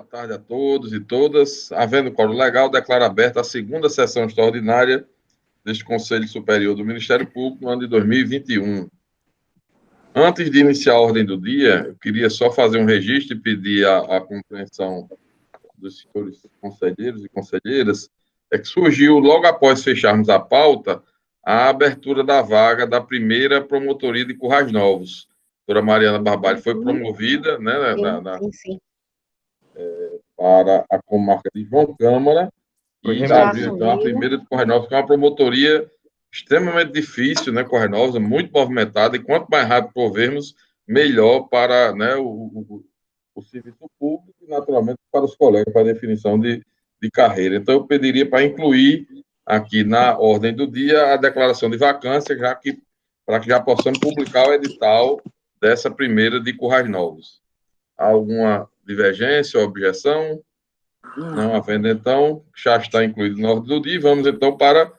Boa tarde a todos e todas. Havendo quórum legal, declaro aberta a segunda sessão extraordinária deste Conselho Superior do Ministério Público no ano de 2021. Antes de iniciar a ordem do dia, eu queria só fazer um registro e pedir a compreensão dos senhores conselheiros e conselheiras, que surgiu, logo após fecharmos a pauta, a abertura da vaga da primeira promotoria de Currais Novos. A doutora Mariana Barbalho foi promovida, né, para a comarca de João Câmara, e abriu, então, a primeira de Currais Novos, que é uma promotoria extremamente difícil, né, Currais Novos, muito movimentada, e quanto mais rápido provermos, melhor para, né, o serviço público e, naturalmente, para os colegas, para a definição de carreira. Então, eu pediria para incluir aqui na ordem do dia a declaração de vacância, para que já possamos publicar o edital dessa primeira de Currais Novos. Há alguma divergência ou objeção? Não havendo, então, já está incluído na ordem do dia. Vamos, então, para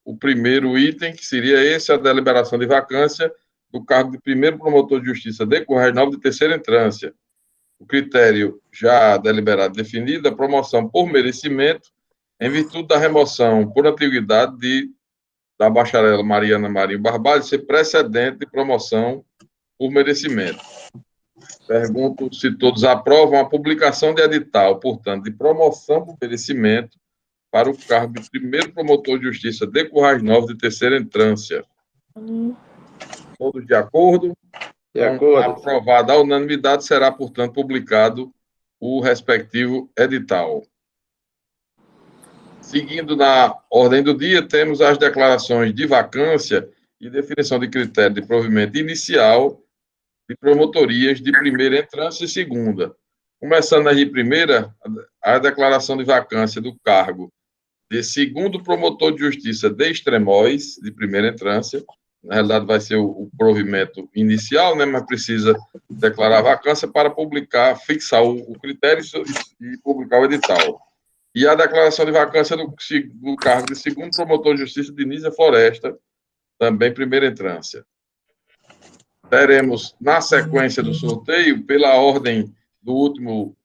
o primeiro item, que seria esse, a deliberação de vacância do cargo de primeiro promotor de justiça de Currais Novos de terceira entrância. O critério já deliberado definido, a promoção por merecimento, em virtude da remoção por antiguidade da bacharela Mariana Marinho Barbalho ser precedente de promoção por merecimento. Pergunto se todos aprovam a publicação de edital, portanto, de promoção por merecimento para o cargo de primeiro promotor de justiça de Currais Novos de terceira entrância. Todos de acordo? De acordo. Aprovada a unanimidade, será, portanto, publicado o respectivo edital. Seguindo na ordem do dia, temos as declarações de vacância e definição de critério de provimento inicial de promotorias de primeira entrância e segunda. Começando aí, primeira, a declaração de vacância do cargo de segundo promotor de justiça de Extremóis, de primeira entrância. Na realidade, vai ser o provimento inicial, né, mas precisa declarar a vacância para publicar, fixar o critério e publicar o edital. E a declaração de vacância do cargo de segundo promotor de justiça de Nízia Floresta, também primeira entrância. Teremos, na sequência do sorteio, pela ordem do último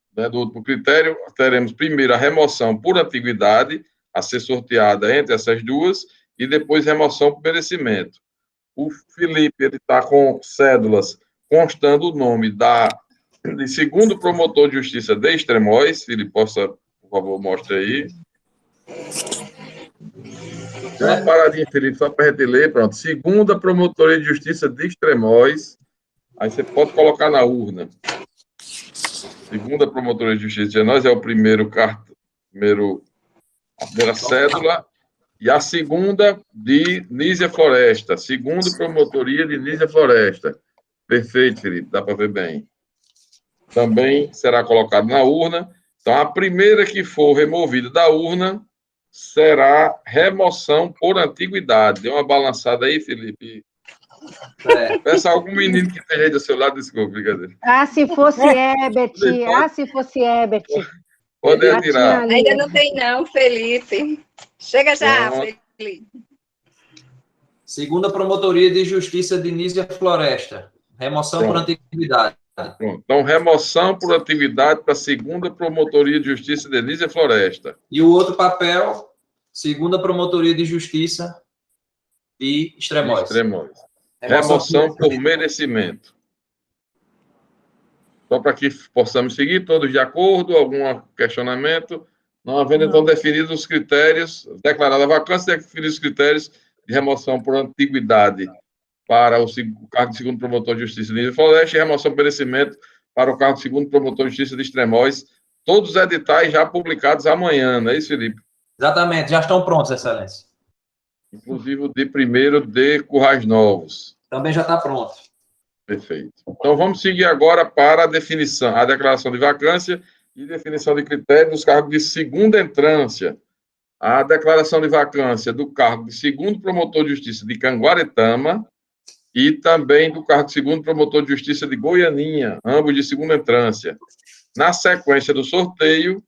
critério, teremos primeiro a remoção por antiguidade, a ser sorteada entre essas duas, e depois remoção por merecimento. O Felipe está com cédulas constando o nome de segundo promotor de justiça de Extremóis. Se ele possa, por favor, mostre aí. Uma paradinha, Felipe, só para a gente ler. Pronto. Segunda promotoria de justiça de Extremóis. Aí você pode colocar na urna. Segunda promotoria de justiça de Extremóis é o primeira cédula. E a segunda de Nízia Floresta. Segunda promotoria de Nízia Floresta. Perfeito, Felipe, dá para ver bem. Também será colocado na urna. Então, a primeira que for removida da urna será remoção por antiguidade. Deu uma balançada aí, Felipe? Peça algum menino que esteja do seu lado, desculpa, brincadeira. Se fosse Herbert. Se fosse Herbert. Pode retirar. Ainda não tem, não, Felipe. Chega já, Felipe. Segunda Promotoria de Justiça de Nízia Floresta. Remoção por antiguidade. Pronto. Então, remoção por antiguidade para a segunda Promotoria de Justiça de Nízia Floresta. E o outro papel, segunda Promotoria de Justiça de Extremóis. Remoção por merecimento. Só para que possamos seguir, todos de acordo, algum questionamento? Não havendo, então, definidos os critérios, declarada a vacância, definidos os critérios de remoção por antiguidade para o cargo de segundo promotor de justiça de Nízia Floresta e remoção por merecimento para o cargo de segundo promotor de justiça de Extremóis. Todos os editais já publicados amanhã, não é isso, Felipe? Exatamente, já estão prontos, Excelência. Inclusive o de primeiro de Currais Novos. Também já está pronto. Perfeito. Então, vamos seguir agora para a definição, a declaração de vacância e definição de critérios dos cargos de segunda entrância. A declaração de vacância do cargo de segundo promotor de justiça de Canguaretama e também do cargo de segundo promotor de justiça de Goianinha, ambos de segunda entrância. Na sequência do sorteio,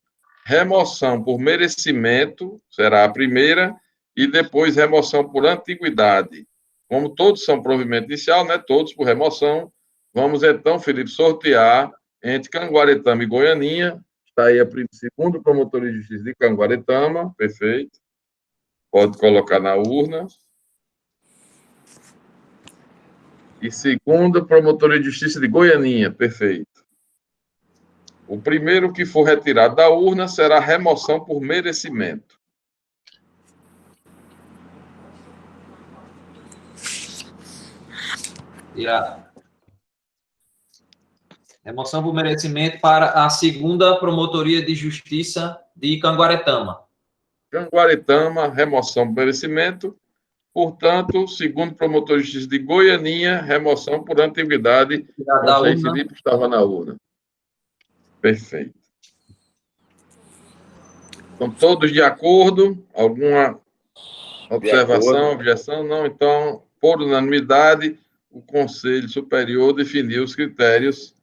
remoção por merecimento será a primeira e depois remoção por antiguidade. Como todos são provimento inicial, né, todos por remoção, vamos então, Felipe, sortear entre Canguaretama e Goianinha. Está aí a segunda Promotoria de Justiça de Canguaretama, perfeito. Pode colocar na urna. E segunda Promotoria de Justiça de Goianinha, perfeito. O primeiro que for retirado da urna será remoção por merecimento. Tirado. Remoção por merecimento para a segunda Promotoria de Justiça de Canguaretama. Canguaretama, remoção por merecimento. Portanto, segundo promotor de justiça de Goianinha, remoção por antiguidade. Não sei se Felipe estava na urna. Perfeito. Estão todos de acordo? Alguma observação, objeção? Não. Então, por unanimidade, o Conselho Superior definiu os critérios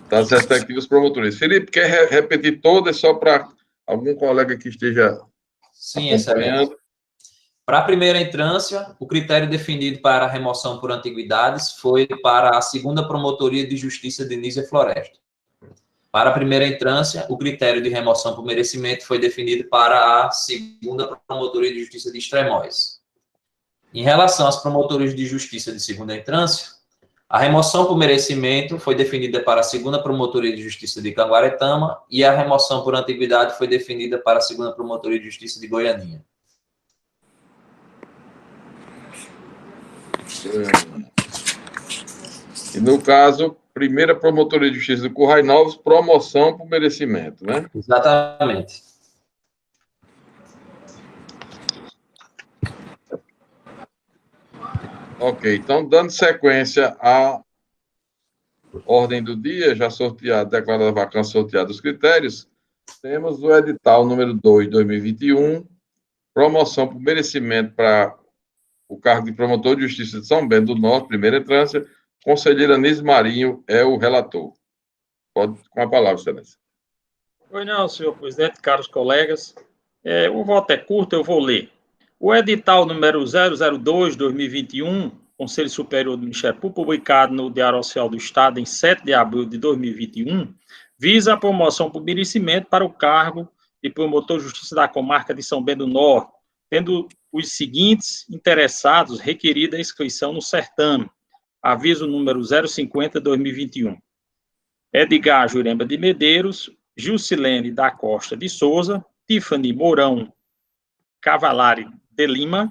das respectivas promotorias. Felipe, quer repetir todas só para algum colega que esteja Sim, acompanhando? Para a primeira entrância, o critério definido para a remoção por antiguidades foi para a segunda Promotoria de Justiça de Nísia Floresta. Para a primeira entrância, o critério de remoção por merecimento foi definido para a segunda Promotoria de Justiça de Extremóis. Em relação às promotorias de justiça de segunda entrância, a remoção por merecimento foi definida para a segunda Promotoria de Justiça de Canguaretama e a remoção por antiguidade foi definida para a segunda Promotoria de Justiça de Goianinha. E no caso, primeira Promotoria de Justiça de Currais Novos, promoção por merecimento, né? Exatamente. Ok, então, dando sequência à ordem do dia, já sorteado, declarada a vacância, sorteado os critérios, temos o edital número 2 de 2021, promoção por merecimento para o cargo de promotor de justiça de São Bento do Norte, primeira entrância. Conselheira Anísio Marinho é o relator. Pode, com a palavra, excelência. Pois não, senhor presidente, caros colegas. O voto é curto, eu vou ler. O edital número 002/2021, Conselho Superior do Ministério Público, publicado no Diário Oficial do Estado em 7 de abril de 2021, visa a promoção por merecimento para o cargo de promotor de justiça da comarca de São Bento do Norte, tendo os seguintes interessados requerida a inscrição no certame. Aviso número 050/2021. Edgar Jurema de Medeiros, Gilcilene da Costa de Souza, Tiffany Mourão Cavalari de Lima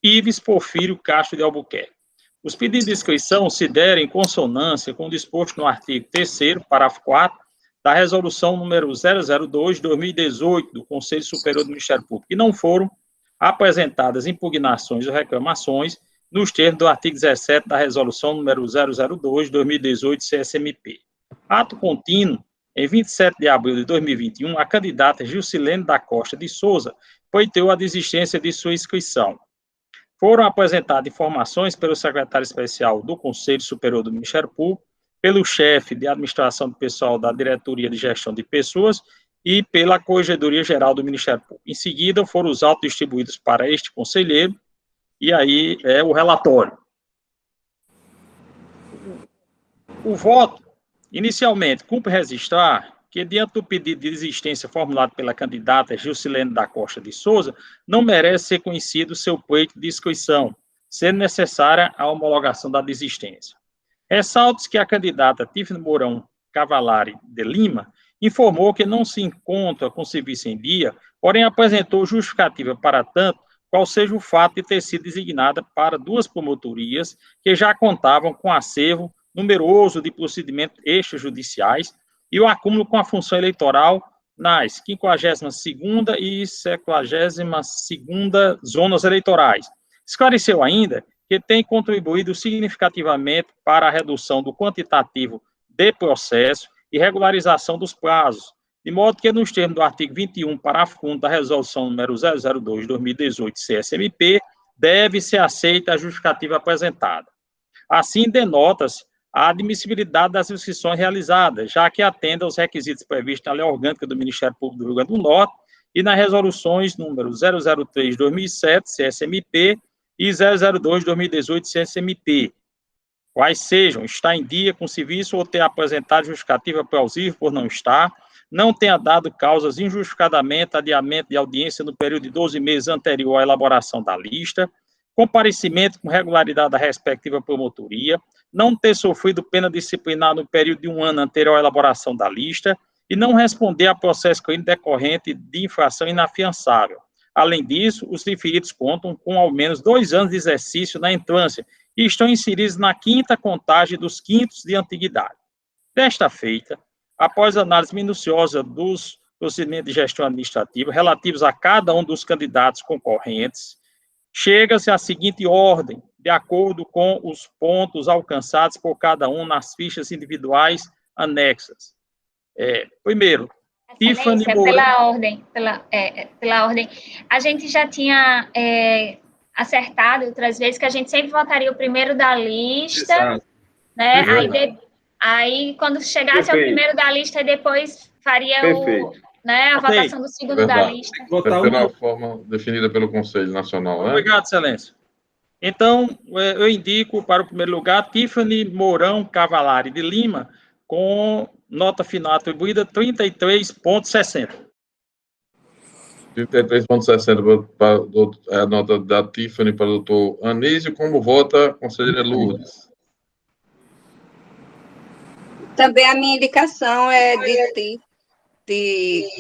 e Ives Porfírio Castro de Albuquerque. Os pedidos de inscrição se derem em consonância com o disposto no artigo 3º, parágrafo 4, da resolução número 002/2018 do Conselho Superior do Ministério Público, e não foram apresentadas impugnações ou reclamações nos termos do artigo 17 da resolução número 002/2018 CSMP. Ato contínuo, em 27 de abril de 2021, a candidata Gilcilene da Costa de Souza pleiteou a desistência de sua inscrição. Foram apresentadas informações pelo secretário especial do Conselho Superior do Ministério Público, pelo chefe de administração do pessoal da Diretoria de Gestão de Pessoas e pela Corregedoria Geral do Ministério Público. Em seguida, foram os autos distribuídos para este conselheiro, e aí é o relatório. O voto, inicialmente, cumpre registrar que, diante do pedido de desistência formulado pela candidata Gilcilene da Costa de Souza, não merece ser conhecido seu pleito de inscrição, sendo necessária a homologação da desistência. Ressalta-se que a candidata Tiffany Mourão Cavalari de Lima informou que não se encontra com serviço em dia, porém apresentou justificativa para tanto, qual seja o fato de ter sido designada para 2 promotorias que já contavam com acervo numeroso de procedimentos extrajudiciais e o acúmulo com a função eleitoral nas 52ª e 72ª zonas eleitorais. Esclareceu ainda que tem contribuído significativamente para a redução do quantitativo de processo e regularização dos prazos, de modo que, nos termos do artigo 21, parágrafo 1 da resolução número 002/2018 CSMP, deve ser aceita a justificativa apresentada. Assim, denota-se a admissibilidade das inscrições realizadas, já que atende aos requisitos previstos na Lei Orgânica do Ministério Público do Rio Grande do Norte e nas resoluções número 003/2007 CSMP e 002/2018 CSMP. quais sejam: estar em dia com o serviço ou ter apresentado justificativa plausível por não estar, não tenha dado causas injustificadamente adiamento de audiência no período de 12 meses anterior à elaboração da lista, comparecimento com regularidade da respectiva promotoria, não ter sofrido pena disciplinar no período de 1 ano anterior à elaboração da lista e não responder a processo clínico decorrente de infração inafiançável. Além disso, os referidos contam com ao menos 2 anos de exercício na entrância e estão inseridos na 5ª contagem dos quintos de antiguidade. Desta feita, após análise minuciosa dos procedimentos de gestão administrativa relativos a cada um dos candidatos concorrentes, chega-se à seguinte ordem, de acordo com os pontos alcançados por cada um nas fichas individuais anexas. Primeiro, Tiffany Mourão. Pela ordem, a gente já tinha acertado outras vezes que a gente sempre votaria o primeiro da lista, exato, né? Aí, quando chegasse ao primeiro da lista, depois faria a votação do segundo da lista. Pela forma definida pelo Conselho Nacional, né? Obrigado, Excelência. Então, eu indico para o primeiro lugar Tiffany Mourão Cavalari de Lima, com nota final atribuída 33,60. 33,60 para a nota da Tiffany para o doutor Anísio. Como vota a conselheira Lourdes? Também a minha indicação é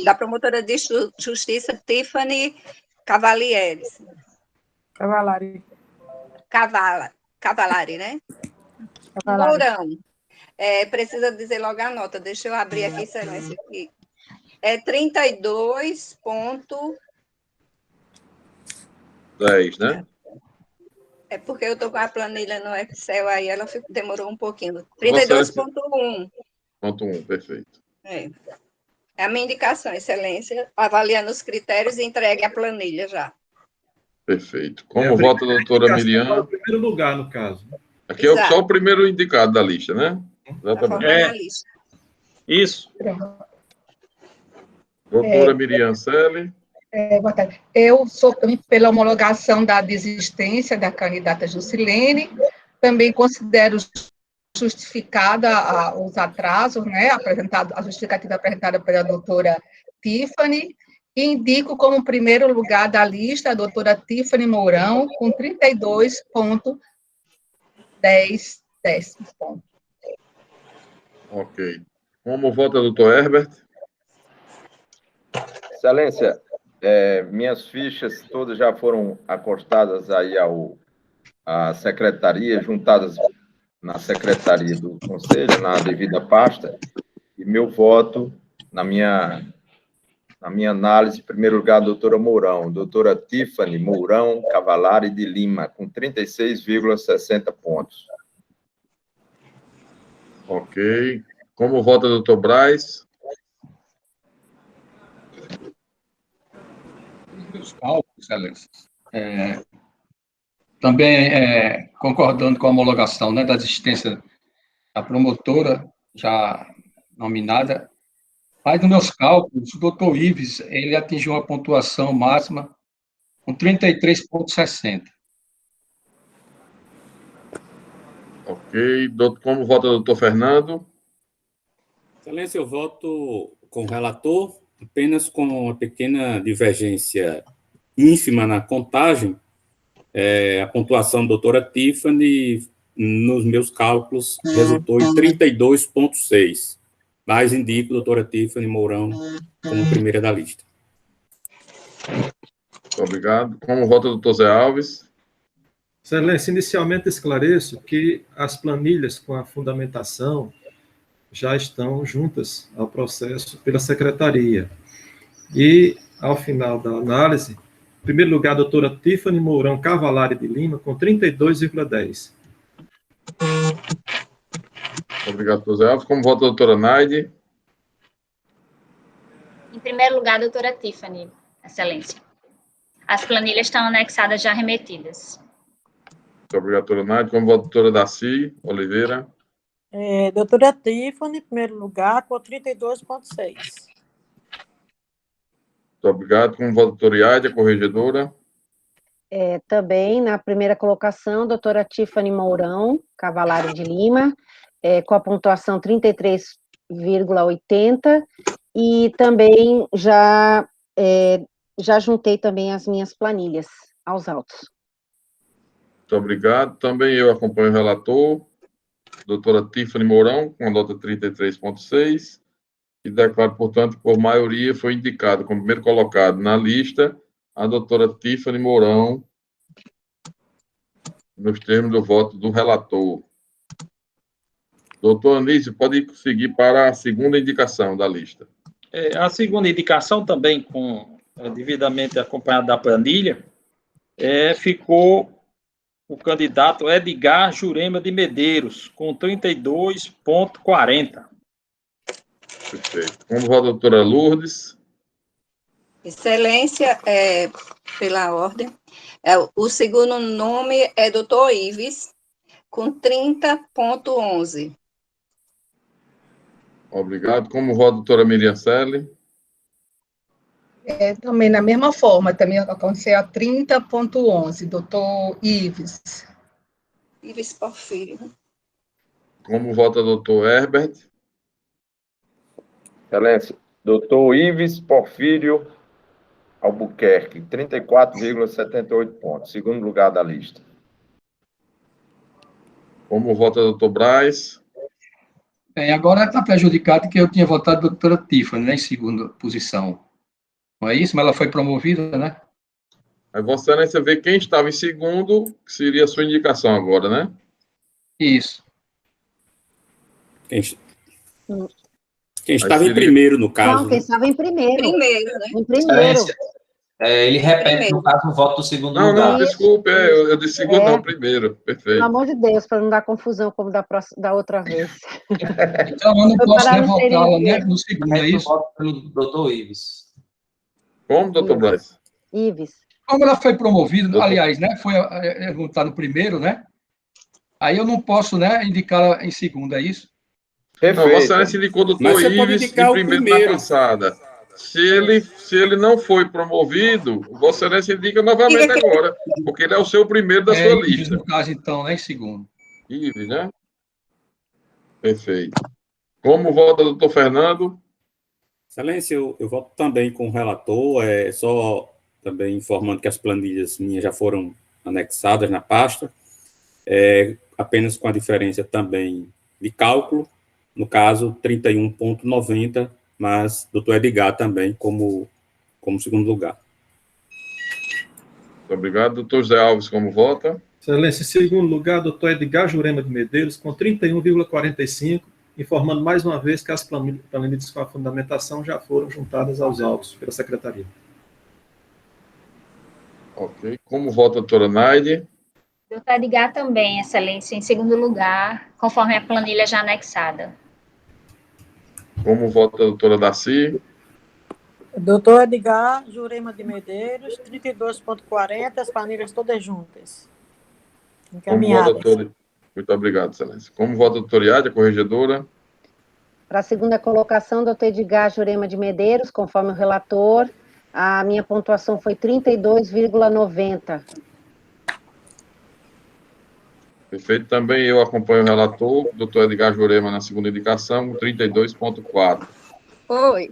da promotora de justiça Tiffany Cavalari, né? Mourão. Precisa dizer logo a nota. Deixa eu abrir aqui, Excelência. Aqui. 32,10, né? É porque eu estou com a planilha no Excel, aí ela demorou um pouquinho. 32,1. 1, perfeito. É a minha indicação, Excelência, avaliando os critérios e entregue a planilha já. Perfeito. Como vota a doutora Miriam? Para o primeiro lugar, no caso. Aqui é só o primeiro indicado da lista, né? Exatamente. Isso. Doutora Miriam Selle. Boa tarde. Eu sou pela homologação da desistência da candidata Juscelene, também considero justificada os atrasos, né, a justificativa apresentada pela doutora Tiffany, e indico como primeiro lugar da lista a doutora Tiffany Mourão, com 32,10 décimos. Ok. Como vota o doutor Herbert? Excelência, minhas fichas todas já foram acostadas aí à secretaria, juntadas na secretaria do Conselho, na devida pasta, e meu voto, na minha análise, em primeiro lugar, a doutora Mourão, doutora Tiffany Mourão Cavalari de Lima, com 36,60 pontos. Ok. Como vota o doutor Braz? Meus cálculos, Excelência. Também concordando com a homologação, né, da existência da promotora já nominada, mas nos meus cálculos, o doutor Ives, ele atingiu uma pontuação máxima com 33,60. Ok. Como vota o doutor Fernando? Excelência, eu voto com o relator, apenas com uma pequena divergência ínfima na contagem. A pontuação da doutora Tiffany, nos meus cálculos, resultou em 32,6. Mas indico a doutora Tiffany Mourão como primeira da lista. Muito obrigado. Como vota o doutor Zé Alves? Excelência, inicialmente esclareço que as planilhas com a fundamentação já estão juntas ao processo pela secretaria. E, ao final da análise, em primeiro lugar, a doutora Tiffany Mourão Cavalari de Lima, com 32,10. Obrigado, doutor Zé Alves. Como vota a doutora Naide? Em primeiro lugar, a doutora Tiffany, Excelência. As planilhas estão anexadas já remetidas. Muito obrigado, doutora Naide. Como vota a doutora Daci Oliveira? Doutora Tiffany, em primeiro lugar, com 32,6. Muito obrigado. Como vota a doutora Iade, a corregedora? Também, na primeira colocação, doutora Tiffany Mourão, Cavalari de Lima, com a pontuação 33,80, e também já juntei também as minhas planilhas aos autos. Muito obrigado. Também eu acompanho o relator, doutora Tiffany Mourão, com a nota 33,6, e declaro, portanto, que por maioria foi indicado como primeiro colocado na lista a doutora Tiffany Mourão, nos termos do voto do relator. Doutor Anísio, pode seguir para a segunda indicação da lista. A segunda indicação, também devidamente acompanhada da planilha, ficou o candidato Edgar Jurema de Medeiros, com 32,40. Perfeito. Como vota a doutora Lourdes? Excelência, pela ordem, o segundo nome é doutor Ives, com 30,11. Obrigado. Como vota a doutora Miriam Selle? Também na mesma forma, também aconteceu a 30,11, doutor Ives. Ives Porfírio. Como vota o doutor Herbert? Excelência, doutor Ives Porfírio Albuquerque, 34,78 pontos, segundo lugar da lista. Como vota o doutor Braz? Bem, agora está prejudicado que eu tinha votado a doutora Tiffany, né, em segunda posição. Não é isso? Mas ela foi promovida, né? Aí Vossa Excelência vê quem estava em segundo, que seria a sua indicação agora, né? Isso. Quem estava em primeiro, no caso. Não, quem estava em primeiro. Primeiro, né? Em primeiro. Ele repete, no caso, o voto do segundo lugar. Não, desculpe, eu disse segundo, não, primeiro. Perfeito. Pelo amor de Deus, para não dar confusão como da outra vez. Então, eu não posso votá-la, né, no segundo, é isso? Voto pelo doutor Ives. Como, doutor Braz? Ives. Como ela foi promovida, aliás, né, foi votar no primeiro, né? Aí eu não posso, né, indicá-la em segundo, é isso? Não, Vossa Excelência indicou o doutor Ives em primeiro na passada. Se ele não foi promovido, Vossa Excelência indica novamente agora, porque ele é o seu primeiro da sua lista. No caso, então, né, em segundo. Ives, né? Perfeito. Como vota o doutor Fernando? Excelência, eu voto também com o relator, só também informando que as planilhas minhas já foram anexadas na pasta, apenas com a diferença também de cálculo, no caso, 31,90, mas doutor Edgar também como segundo lugar. Muito obrigado. Doutor José Alves, como vota? Excelência, em segundo lugar, doutor Edgar Jurema de Medeiros, com 31,45, informando mais uma vez que as planilhas com a fundamentação já foram juntadas aos autos pela Secretaria. Ok. Como vota a doutora Naide? Doutor Edgar também, Excelência, em segundo lugar, conforme a planilha já anexada. Como vota a doutora Daci? Doutor Edgar Jurema de Medeiros, 32,40, as planilhas todas juntas. Encaminhadas. Muito obrigado, Excelência. Como vota a doutora Iade, a corregedora? Para a segunda colocação, doutor Edgar Jurema de Medeiros, conforme o relator, a minha pontuação foi 32,90. Perfeito. Também eu acompanho o relator, doutor Edgar Jurema, na segunda indicação, 32,4. Oi.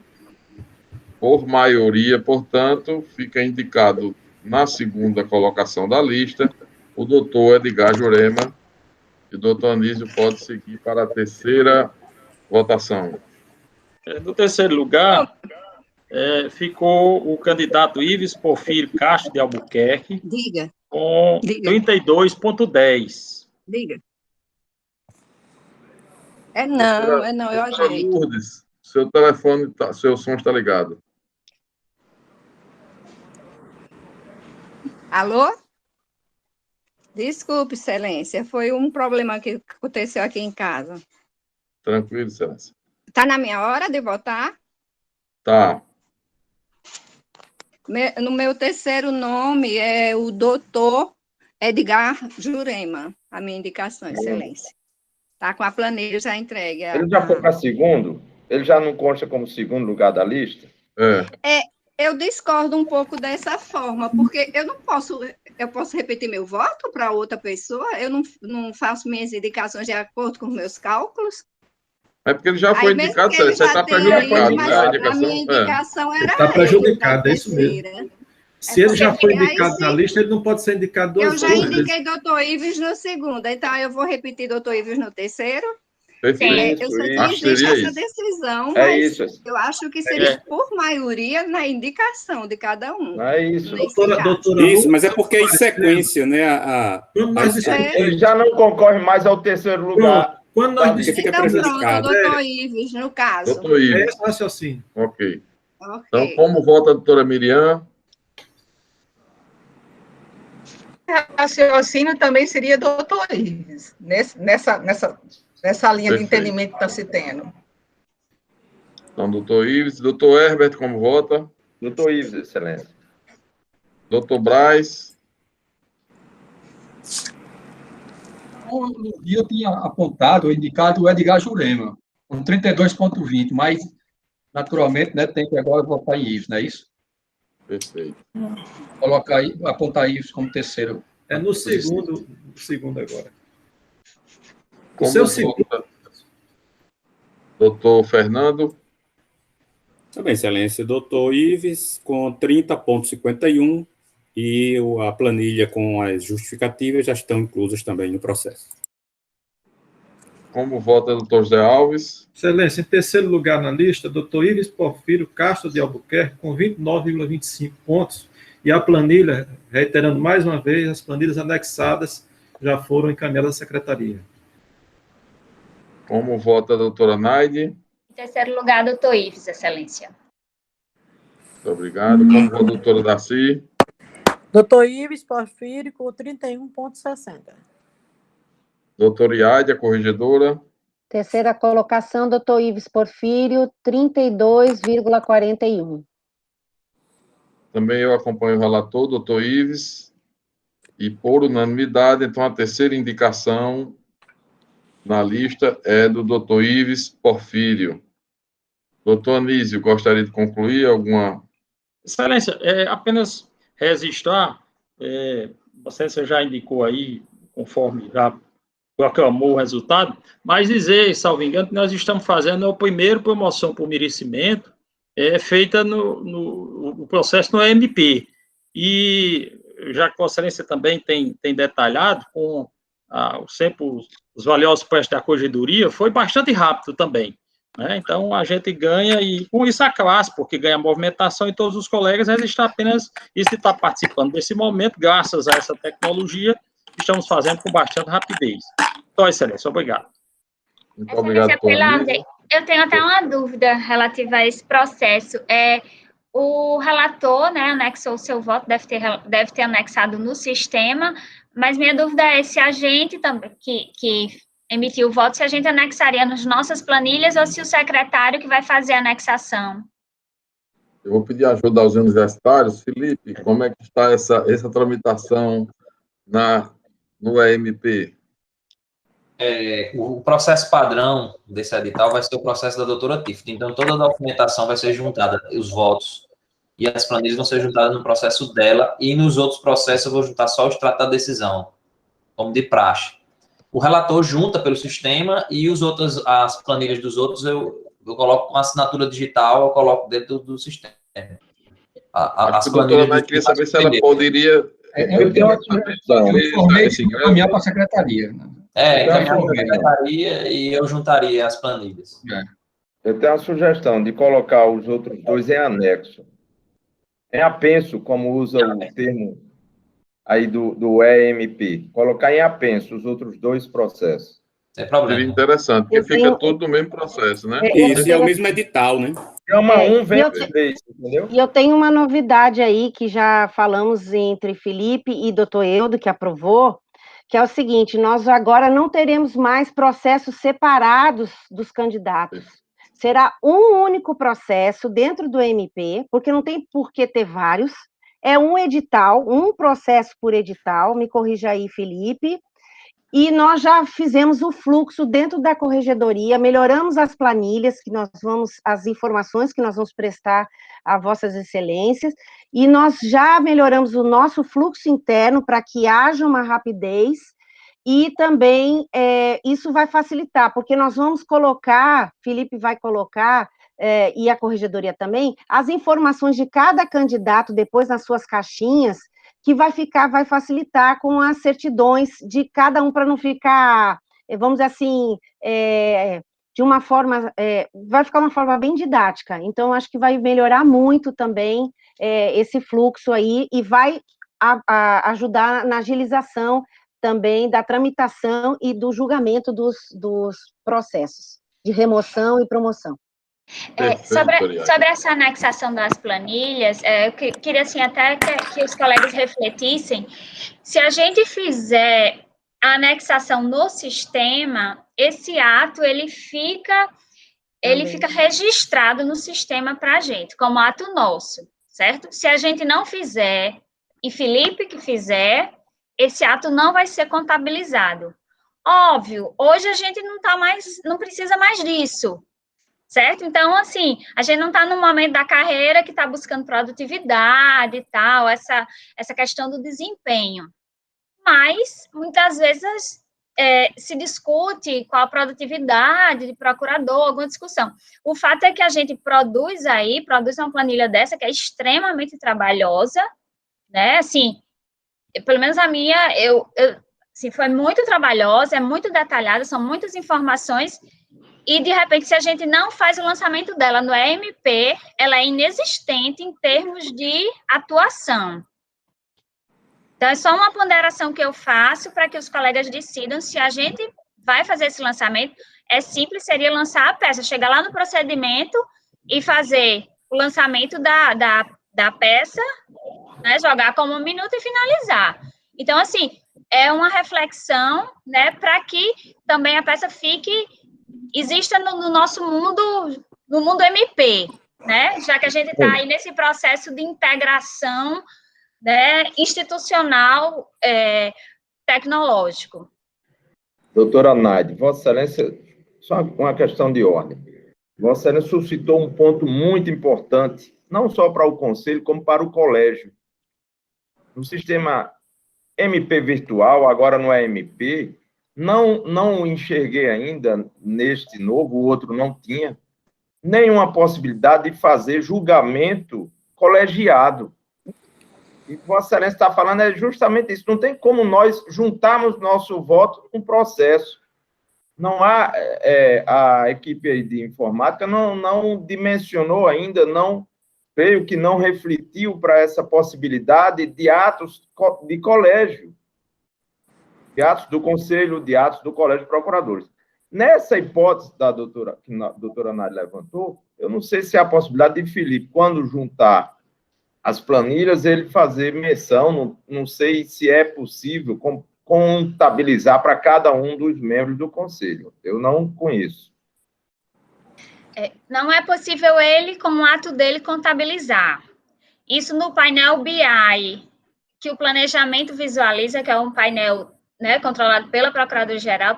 Por maioria, portanto, fica indicado na segunda colocação da lista o doutor Edgar Jurema, e o doutor Anísio pode seguir para a terceira votação. No terceiro lugar, ficou o candidato Ives Porfírio Castro de Albuquerque, com 32,10. Diga. Não, eu ajeito. Lourdes, seu telefone, seu som está ligado. Alô? Desculpe, Excelência, foi um problema que aconteceu aqui em casa. Tranquilo, Excelência. Está na minha hora de votar? Tá. No meu terceiro nome é o doutor Edgar Jurema, a minha indicação, Excelência. Está com a planilha já entregue. Ele já foi para segundo? Ele já não consta como segundo lugar da lista? Eu discordo um pouco dessa forma, porque eu posso repetir meu voto para outra pessoa? Eu não faço minhas indicações de acordo com meus cálculos? É porque ele já foi indicado, você está prejudicado, né? A minha indicação era está prejudicado, é isso mesmo. Se ele já foi indicado na lista, ele não pode ser indicado duas vezes. Eu já indiquei doutor Ives no segundo, então eu vou repetir doutor Ives no terceiro. Eu sei que existe essa decisão, mas eu acho que seria por maioria na indicação de cada um. É isso. Doutora, isso, mas é porque é em sequência, né? Ele já não concorre mais ao terceiro lugar. Quando nós fica prejudicado. Doutor Ives, no caso. Doutor Ives. É raciocínio. Ok. Então, como vota a doutora Miriam? Raciocínio também seria doutor Ives, nessa linha de entendimento que está se tendo. Então, doutor Ives. Doutor Herbert, como vota? Doutor Ives, excelência. Doutor Braz. No dia eu tinha apontado, indicado o Edgar Jurema, com 32,20, mas, naturalmente, né, tem que agora votar em Ives, não é isso? Perfeito. Colocar aí, apontar Ives como terceiro. É no segundo agora. O seu segundo. Doutor Fernando. Também, excelência. Doutor Ives, com 30,51, e a planilha com as justificativas já estão inclusas também no processo. Como vota o doutor José Alves? Excelência, em terceiro lugar na lista, doutor Ives Porfírio Castro de Albuquerque, com 29,25 pontos. E a planilha, reiterando mais uma vez, as planilhas anexadas já foram encaminhadas à secretaria. Como vota a doutora Naide? Em terceiro lugar, doutor Ives, excelência. Muito obrigado. Como vota a doutora Darcy? Doutor Ives Porfírio, com 31,60. Doutora Iade, a corregedora. Terceira colocação, doutor Ives Porfírio, 32,41. Também eu acompanho o relator, doutor Ives. E por unanimidade, então, a terceira indicação na lista é do doutor Ives Porfírio. Doutor Anísio, gostaria de concluir alguma... Excelência, apenas registrar, você já indicou aí, conforme já proclamou o resultado, mas dizer, salvo engano, que nós estamos fazendo a primeira promoção por merecimento, feita no processo no AMP. E já que a excelência também tem detalhado, com sempre os valiosos prestes da corregedoria, foi bastante rápido também. Né? Então, a gente ganha, e com isso a classe, porque ganha movimentação, e todos os colegas registrar apenas isso de estar participando desse momento, graças a essa tecnologia, estamos fazendo com bastante rapidez. Então, excelência, obrigado. Muito obrigado, eu tenho até uma dúvida relativa a esse processo. O relator, né, anexou o seu voto, deve ter anexado no sistema, mas minha dúvida é se a gente também, que emitiu o voto, se a gente anexaria nas nossas planilhas ou se o secretário que vai fazer a anexação. Eu vou pedir ajuda aos universitários. Felipe, como é que está essa tramitação no AMP? O processo padrão desse edital vai ser o processo da doutora Tiffany. Então, toda a documentação vai ser juntada, os votos e as planilhas vão ser juntadas no processo dela, e nos outros processos eu vou juntar só o extrato da decisão, como de praxe. O relator junta pelo sistema, e as planilhas dos outros eu coloco com assinatura digital, eu coloco dentro do sistema. A doutora Nath queria saber se ela poderia... Eu tenho uma sugestão. Eu informei encaminhar para a secretaria. Encaminhar para a secretaria, e eu juntaria as planilhas. Eu tenho uma sugestão de colocar os outros dois em anexo. Em apenso, como usa o termo aí do EMP. Colocar em apenso os outros dois processos. É problema. Seria interessante, porque fica tudo no mesmo processo, né? Isso, é o mesmo edital, né? Vem os três, entendeu? E eu tenho uma novidade aí, que já falamos entre Felipe e doutor Eudo, que aprovou, que é o seguinte: nós agora não teremos mais processos separados dos candidatos. Será um único processo dentro do MP, porque não tem por que ter vários. É um edital, um processo por edital, me corrija aí, Felipe. E nós já fizemos o fluxo dentro da corregedoria, melhoramos as planilhas, as informações que nós vamos prestar a vossas excelências, e nós já melhoramos o nosso fluxo interno para que haja uma rapidez, e também isso vai facilitar, porque nós vamos colocar, Felipe vai colocar, e a corregedoria também, as informações de cada candidato depois nas suas caixinhas, que vai facilitar com as certidões de cada um, para não ficar, vamos dizer assim, de uma forma, vai ficar uma forma bem didática. Então, acho que vai melhorar muito também esse fluxo aí, e vai ajudar na agilização também da tramitação e do julgamento dos processos de remoção e promoção. Sobre essa anexação das planilhas, eu queria assim, até que os colegas refletissem, se a gente fizer a anexação no sistema, esse ato ele fica registrado no sistema para a gente, como ato nosso, certo? Se a gente não fizer, e Felipe que fizer, esse ato não vai ser contabilizado. Óbvio, hoje a gente não precisa mais disso, certo? Então, assim, a gente não está no momento da carreira que está buscando produtividade e tal, essa questão do desempenho. Mas, muitas vezes, se discute qual a produtividade de procurador, alguma discussão. O fato é que a gente produz uma planilha dessa que é extremamente trabalhosa, né? Assim, pelo menos a minha, assim, foi muito trabalhosa, é muito detalhada, são muitas informações. E, de repente, se a gente não faz o lançamento dela no EMP, ela é inexistente em termos de atuação. Então, é só uma ponderação que eu faço para que os colegas decidam se a gente vai fazer esse lançamento. É simples, seria lançar a peça, chegar lá no procedimento e fazer o lançamento da peça, né, jogar como 1 minuto e finalizar. Então, assim, é uma reflexão, né, para que também a peça exista no nosso mundo, no mundo MP, né? Já que a gente está aí nesse processo de integração, né, institucional, tecnológico. Doutora Naide, Vossa Excelência, só uma questão de ordem. Vossa Excelência suscitou um ponto muito importante, não só para o Conselho, como para o Colégio. No sistema MP virtual, agora no EMP, não enxerguei ainda, neste novo, o outro não tinha, nenhuma possibilidade de fazer julgamento colegiado. E Vossa Excelência está falando justamente isso. Não tem como nós juntarmos nosso voto com o processo. Não há, a equipe de informática não dimensionou ainda, creio que não refletiu para essa possibilidade de atos de colégio, de atos do Conselho, de atos do Colégio de Procuradores. Nessa hipótese que a doutora Naide levantou, eu não sei se há a possibilidade de Felipe, quando juntar as planilhas, ele fazer menção, não sei se é possível contabilizar para cada um dos membros do Conselho. Eu não conheço. Não é possível ele, como ato dele, contabilizar. Isso no painel BI, que o planejamento visualiza, que é um painel, né, controlado pela Procuradoria-Geral,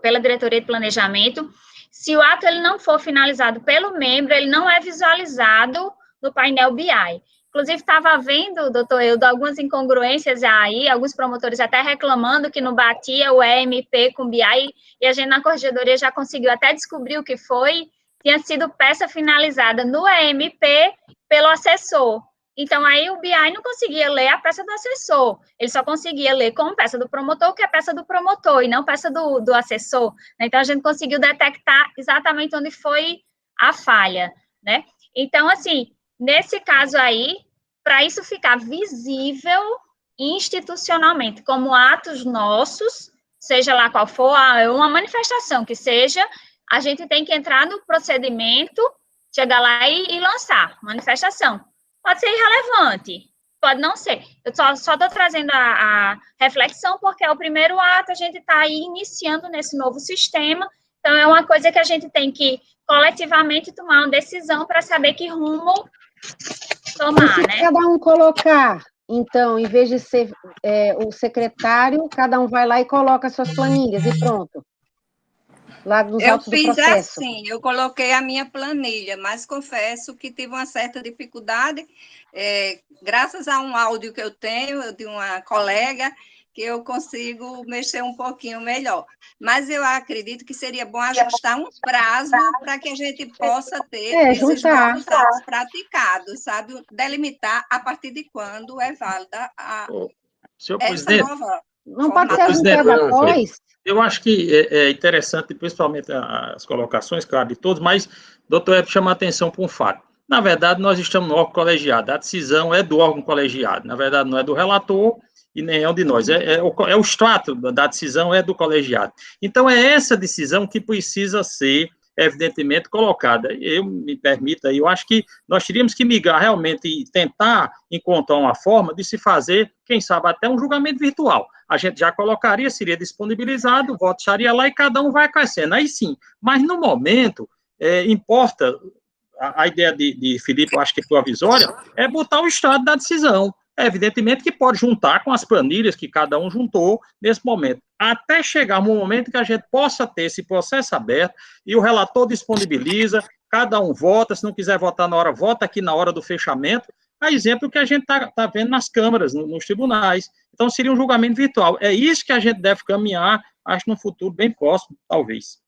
pela Diretoria de Planejamento. Se o ato ele não for finalizado pelo membro, ele não é visualizado no painel BI. Inclusive, estava vendo, doutor Eudo, algumas incongruências aí, alguns promotores até reclamando que não batia o EMP com BI, e a gente na Corregedoria já conseguiu até descobrir o que foi, tinha sido peça finalizada no EMP pelo assessor. Então, aí o BI não conseguia ler a peça do assessor, ele só conseguia ler como peça do promotor, que é peça do promotor, e não peça do assessor. Então, a gente conseguiu detectar exatamente onde foi a falha, né? Então, assim, nesse caso aí, para isso ficar visível institucionalmente, como atos nossos, seja lá qual for, uma manifestação que seja, a gente tem que entrar no procedimento, chegar lá e lançar manifestação. Pode ser irrelevante, pode não ser. Eu só estou trazendo a reflexão, porque é o primeiro ato, a gente está aí iniciando nesse novo sistema, então é uma coisa que a gente tem que coletivamente tomar uma decisão para saber que rumo tomar, e se né? cada um colocar Então, em vez de ser o secretário, cada um vai lá e coloca suas planilhas e pronto. Lá nos autos do processo. Eu fiz assim, eu coloquei a minha planilha, mas confesso que tive uma certa dificuldade, graças a um áudio que eu tenho de uma colega, que eu consigo mexer um pouquinho melhor. Mas eu acredito que seria bom ajustar um prazo para que a gente possa ter esses votos praticados, sabe? Delimitar a partir de quando é válida essa nova. Não pode ser ajuntado após? Eu acho que é interessante, principalmente as colocações, claro, de todos, mas, doutor Hebe, chama a atenção para um fato. Na verdade, nós estamos no órgão colegiado, a decisão é do órgão colegiado, na verdade, não é do relator e nem é um de nós, o extrato da decisão é do colegiado. Então, é essa decisão que precisa ser, evidentemente, colocada. Eu me permita, eu acho que nós teríamos que migrar realmente e tentar encontrar uma forma de se fazer, quem sabe, até um julgamento virtual. A gente já colocaria, seria disponibilizado, o voto estaria lá e cada um vai acrescendo. Aí sim, mas no momento, importa, a ideia de Felipe, eu acho que é provisória, é botar o estado da decisão. Evidentemente que pode juntar com as planilhas que cada um juntou nesse momento, até chegar um momento que a gente possa ter esse processo aberto e o relator disponibiliza, cada um vota, se não quiser votar na hora, vota aqui na hora do fechamento, a exemplo que a gente está vendo nas câmaras, nos tribunais. Então, seria um julgamento virtual. É isso que a gente deve caminhar, acho, no futuro bem próximo, talvez.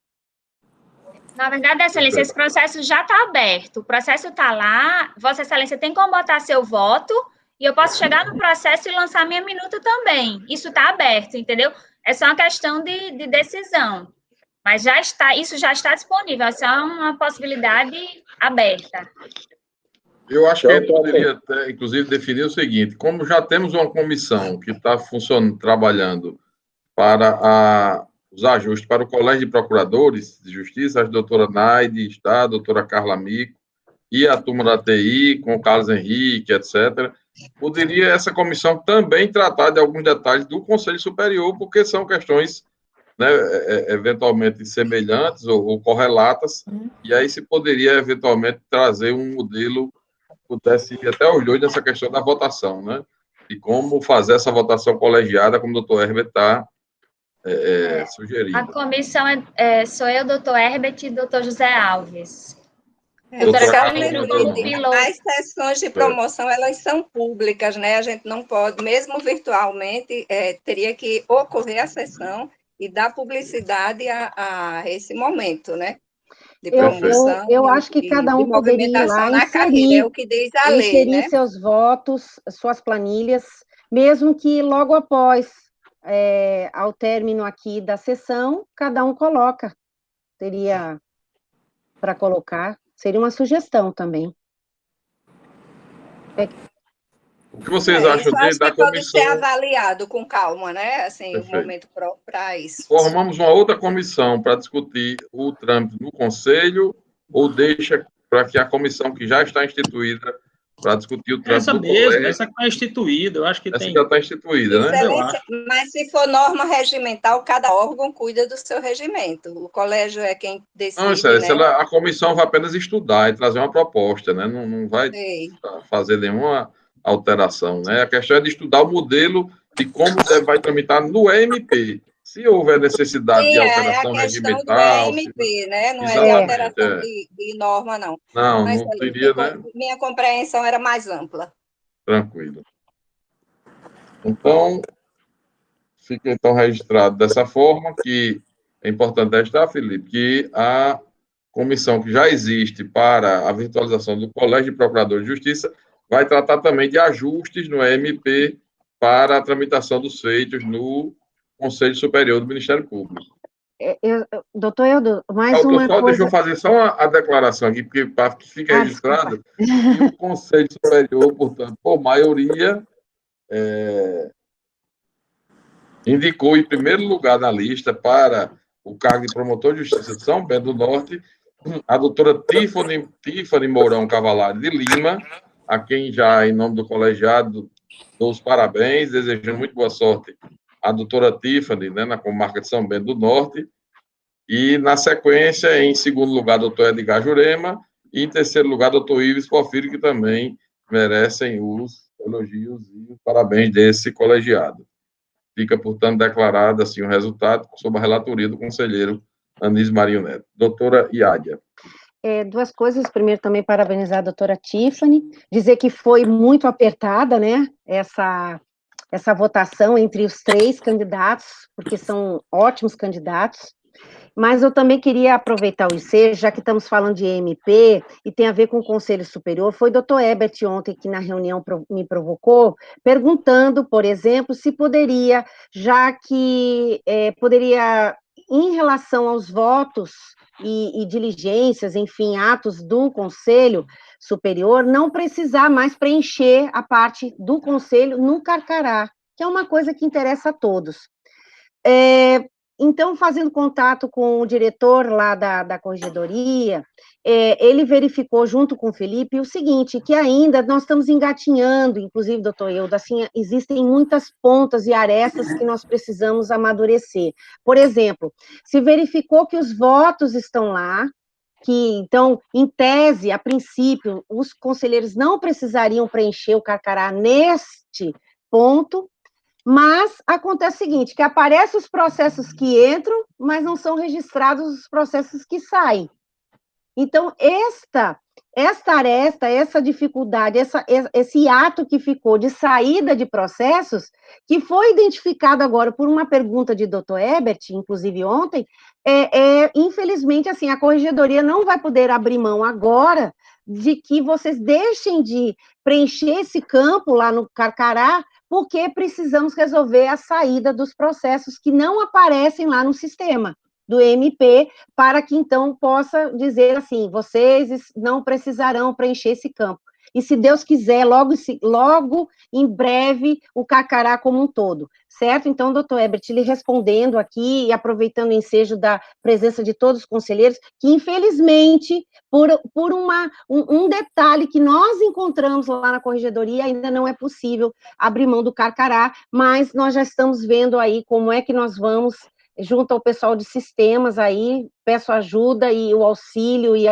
Na verdade, Excelência, esse processo já está aberto. O processo está lá, Vossa Excelência tem como botar seu voto, e eu posso chegar no processo e lançar minha minuta também. Isso está aberto, entendeu? É só uma questão de decisão. Mas isso já está disponível, é só uma possibilidade aberta. Eu acho que a gente poderia, até, inclusive, definir o seguinte: como já temos uma comissão que está funcionando, trabalhando para os ajustes para o Colégio de Procuradores de Justiça, a doutora Naide está, a doutora Carla Mico, e a turma da TI, com o Carlos Henrique, etc., poderia essa comissão também tratar de alguns detalhes do Conselho Superior, porque são questões, né, eventualmente semelhantes ou correlatas, e aí se poderia, eventualmente, trazer um modelo que pudesse ir até os dois nessa questão da votação, né? E como fazer essa votação colegiada, como o doutor Herbert está sugerindo. A comissão sou eu, doutor Herbert e doutor José Alves. As sessões de promoção, elas são públicas, né? A gente não pode, mesmo virtualmente, teria que ocorrer a sessão e dar publicidade a esse momento, né? De promoção. Eu acho que cada um poderia ir lá inserir, é o que diz a lei, né? Seus votos, suas planilhas, mesmo que logo após, ao término aqui da sessão, cada um coloca. Teria para colocar. Seria uma sugestão também. O que vocês acham da comissão? Pode ser avaliado com calma, né? Assim, o momento para isso. Formamos uma outra comissão para discutir o trâmite no Conselho, ou deixa para que a comissão que já está instituída para discutir o trâmite do Colégio... Essa que está instituída, eu acho que essa já está instituída, né? Mas se for norma regimental, cada órgão cuida do seu regimento. O colégio é quem decide, não, a comissão vai apenas estudar e trazer uma proposta, né? Não vai fazer nenhuma alteração, né? A questão é de estudar o modelo de como vai tramitar no EMP. Se houver necessidade de alteração regimental... Do EMP, né? Não é de alteração de norma, não. Não, mas, não teria, né? Minha compreensão era mais ampla. Tranquilo. Então, fica então registrado dessa forma, que é importante registrar, Felipe, que a comissão que já existe para a virtualização do Colégio de Procuradores de Justiça vai tratar também de ajustes no EMP para a tramitação dos feitos no Conselho Superior do Ministério Público. Doutor Eudo, mais uma coisa... Deixa eu fazer só a declaração aqui, porque para que fique registrado, que o Conselho Superior, portanto, por maioria, indicou em primeiro lugar na lista para o cargo de promotor de justiça de São Bento do Norte a doutora Tiffany Mourão Cavalari de Lima, a quem já, em nome do colegiado, dou os parabéns, desejando muito boa sorte a doutora Tiffany, né, na comarca de São Bento do Norte, e, na sequência, em segundo lugar, doutor Edgar Jurema, e, em terceiro lugar, doutor Ives Porfírio, que também merecem os elogios e parabéns desse colegiado. Fica, portanto, declarado assim o resultado sob a relatoria do conselheiro Anísio Marinho Neto. Doutora Iádia. Duas coisas. Primeiro, também parabenizar a doutora Tiffany, dizer que foi muito apertada, né, essa votação entre os 3 candidatos, porque são ótimos candidatos. Mas eu também queria aproveitar o ensejo, já que estamos falando de EMP, e tem a ver com o Conselho Superior, foi o doutor Herbert ontem que na reunião me provocou, perguntando, por exemplo, se poderia, já que poderia, em relação aos votos e diligências, enfim, atos do Conselho Superior, não precisar mais preencher a parte do Conselho no Carcará, que é uma coisa que interessa a todos. Então, fazendo contato com o diretor lá da corregedoria, ele verificou, junto com o Felipe, o seguinte, que ainda nós estamos engatinhando, inclusive, doutor Eudo, assim, existem muitas pontas e arestas que nós precisamos amadurecer. Por exemplo, se verificou que os votos estão lá, que, então, em tese, a princípio, os conselheiros não precisariam preencher o Carcará neste ponto, mas acontece o seguinte, que aparecem os processos que entram, mas não são registrados os processos que saem. Então, esta aresta, essa dificuldade, esse ato que ficou de saída de processos, que foi identificado agora por uma pergunta de doutor Herbert, inclusive ontem, infelizmente, assim, a corregedoria não vai poder abrir mão agora de que vocês deixem de preencher esse campo lá no Carcará, porque precisamos resolver a saída dos processos que não aparecem lá no sistema do MP, para que, então, possa dizer assim, vocês não precisarão preencher esse campo. E, se Deus quiser, logo em breve, o Carcará como um todo, certo? Então, doutor Herbert, lhe respondendo aqui, e aproveitando o ensejo da presença de todos os conselheiros, que, infelizmente, por um detalhe que nós encontramos lá na corregedoria, ainda não é possível abrir mão do Carcará, mas nós já estamos vendo aí como é que nós vamos, junto ao pessoal de sistemas aí, peço ajuda e o auxílio e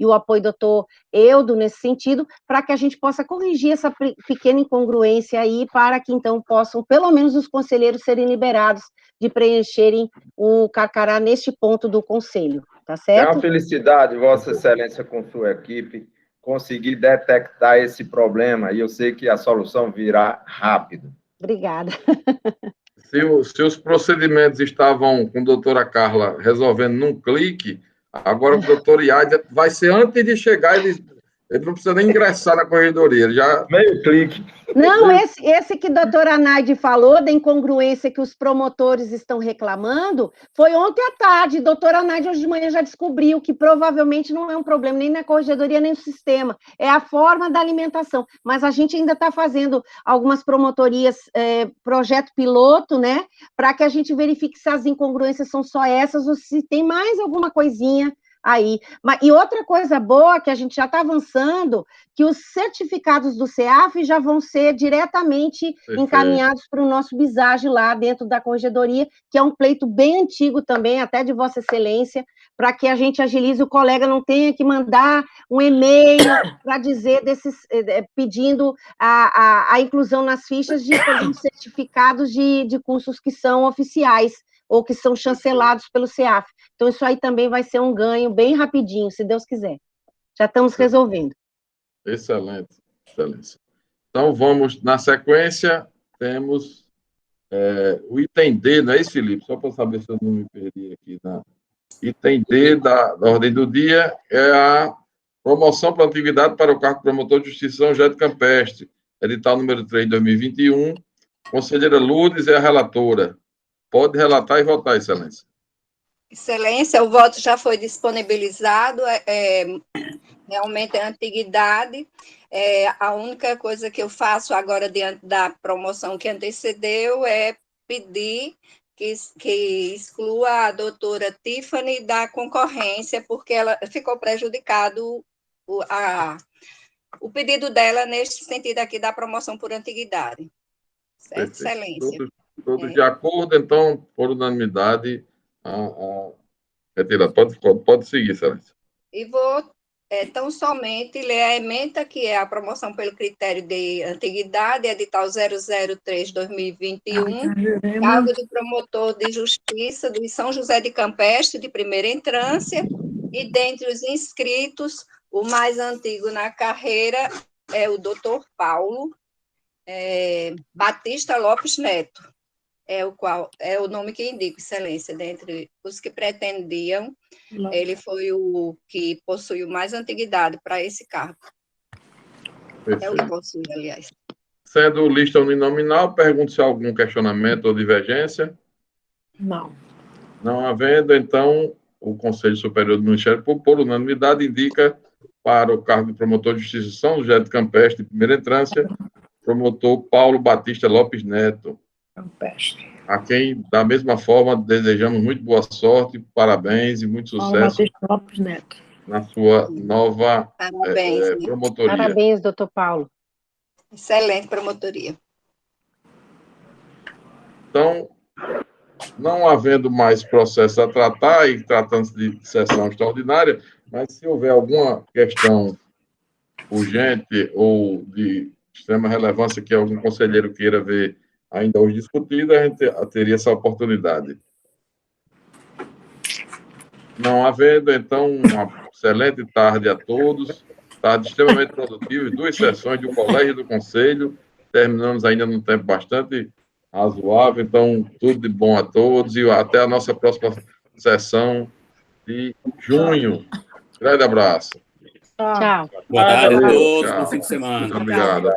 o apoio do doutor Eudo nesse sentido, para que a gente possa corrigir essa pequena incongruência aí, para que então possam, pelo menos os conselheiros, serem liberados de preencherem o Carcará neste ponto do conselho, tá certo? É uma felicidade, Vossa Excelência, com sua equipe, conseguir detectar esse problema, e eu sei que a solução virá rápido. Obrigada. Se os procedimentos estavam com a doutora Carla resolvendo num clique, agora o doutor Iádia vai ser antes de chegar, ele não precisa nem ingressar na corredoria, ele já... Meio clique. Não, esse que a doutora Naide falou, da incongruência que os promotores estão reclamando, foi ontem à tarde. A doutora Naide, hoje de manhã, já descobriu que provavelmente não é um problema nem na corregedoria, nem no sistema, é a forma da alimentação. Mas a gente ainda está fazendo algumas promotorias, projeto piloto, né, para que a gente verifique se as incongruências são só essas ou se tem mais alguma coisinha aí. E outra coisa boa, que a gente já está avançando, que os certificados do CEAF já vão ser diretamente encaminhados para o nosso BISAGE lá dentro da corregedoria, que é um pleito bem antigo também, até de Vossa Excelência, para que a gente agilize, o colega não tenha que mandar um e-mail para dizer pedindo a inclusão nas fichas de certificados de cursos que são oficiais, ou que são chancelados pelo CEAF. Então, isso aí também vai ser um ganho bem rapidinho, se Deus quiser. Já estamos resolvendo. Excelente, excelência. Então, vamos, na sequência, temos o item D, não é isso, Felipe? Só para saber se eu não me perdi aqui. Item D da ordem do dia é a promoção para antiguidade para o cargo promotor de justiça São José do Campestre, edital número 3 de 2021. Conselheira Lourdes é a relatora. Pode relatar e votar, Excelência. Excelência, o voto já foi disponibilizado, realmente é antiguidade. A única coisa que eu faço agora, diante da promoção que antecedeu, é pedir que exclua a doutora Tiffany da concorrência, porque ela ficou prejudicado o pedido dela neste sentido aqui da promoção por antiguidade. Certo, Excelência? Todos de acordo, então, por unanimidade, retirada. Pode seguir, Excelência. E vou tão somente ler a ementa, que é a promoção pelo critério de antiguidade, edital 003/2021, cargo de promotor de justiça de São José de Campestre, de primeira entrância, e dentre os inscritos, o mais antigo na carreira é o doutor Paulo Batista Lopes Neto, é o nome que indica, excelência, dentre os que pretendiam, ele foi o que possuiu mais antiguidade para esse cargo. Perfeito. É o que possui, aliás. Sendo lista uninominal, pergunto se há algum questionamento ou divergência. Não. Não havendo, então, o Conselho Superior do Ministério Público, por unanimidade, indica para o cargo de promotor de justiça de São José de Campestre, de primeira entrância, promotor Paulo Batista Lopes Neto. Campestre. A quem, da mesma forma, desejamos muito boa sorte, parabéns e muito sucesso. Paulo Batista Lopes Neto. Na sua nova promotoria. Parabéns, doutor Paulo. Excelente promotoria. Então, não havendo mais processo a tratar e tratando-se de sessão extraordinária, mas se houver alguma questão urgente ou de extrema relevância que algum conselheiro queira ver ainda hoje discutida, a gente teria essa oportunidade. Não havendo, então, uma excelente tarde a todos, tarde extremamente produtiva, 2 sessões do Colégio e do Conselho, terminamos ainda num tempo bastante razoável, então, tudo de bom a todos e até a nossa próxima sessão de junho. Grande abraço. Tchau. Boa tarde a todos, Tchau. bom fim de semana. Muito obrigado.